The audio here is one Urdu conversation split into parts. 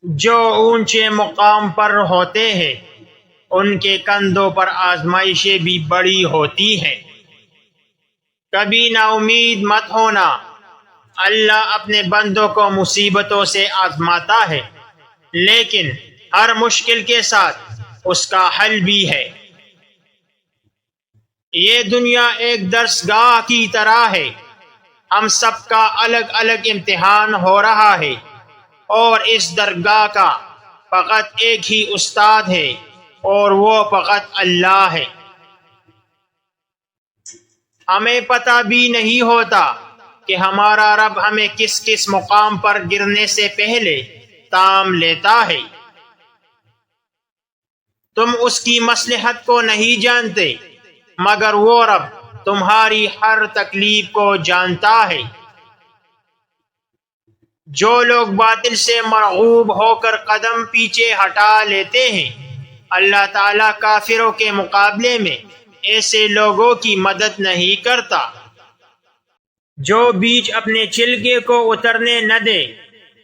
جو اونچے مقام پر ہوتے ہیں ان کے کندھوں پر آزمائشیں بھی بڑی ہوتی ہیں۔ کبھی نا امید مت ہونا، اللہ اپنے بندوں کو مصیبتوں سے آزماتا ہے، لیکن ہر مشکل کے ساتھ اس کا حل بھی ہے۔ یہ دنیا ایک درس گاہ کی طرح ہے، ہم سب کا الگ الگ امتحان ہو رہا ہے، اور اس درگاہ کا فقط ایک ہی استاد ہے اور وہ فقط اللہ ہے۔ ہمیں پتہ بھی نہیں ہوتا کہ ہمارا رب ہمیں کس کس مقام پر گرنے سے پہلے تام لیتا ہے۔ تم اس کی مصلحت کو نہیں جانتے، مگر وہ رب تمہاری ہر تکلیف کو جانتا ہے۔ جو لوگ باطل سے مرغوب ہو کر قدم پیچھے ہٹا لیتے ہیں، اللہ تعالیٰ کافروں کے مقابلے میں ایسے لوگوں کی مدد نہیں کرتا۔ جو بیج اپنے چھلکے کو اترنے نہ دے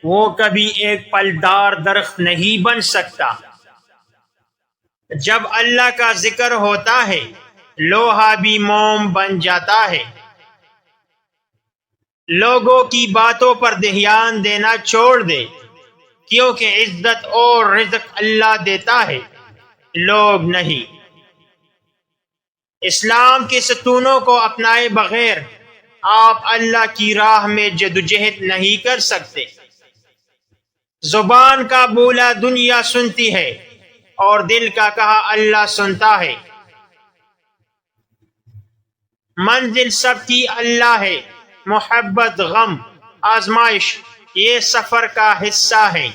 وہ کبھی ایک پھلدار درخت نہیں بن سکتا۔ جب اللہ کا ذکر ہوتا ہے لوہا بھی موم بن جاتا ہے۔ لوگوں کی باتوں پر دھیان دینا چھوڑ دے، کیونکہ عزت اور رزق اللہ دیتا ہے، لوگ نہیں۔ اسلام کے ستونوں کو اپنائے بغیر آپ اللہ کی راہ میں جدوجہد نہیں کر سکتے۔ زبان کا بولا دنیا سنتی ہے اور دل کا کہا اللہ سنتا ہے۔ منزل سب کی اللہ ہے، محبت، غم، آزمائش یہ سفر کا حصہ ہے۔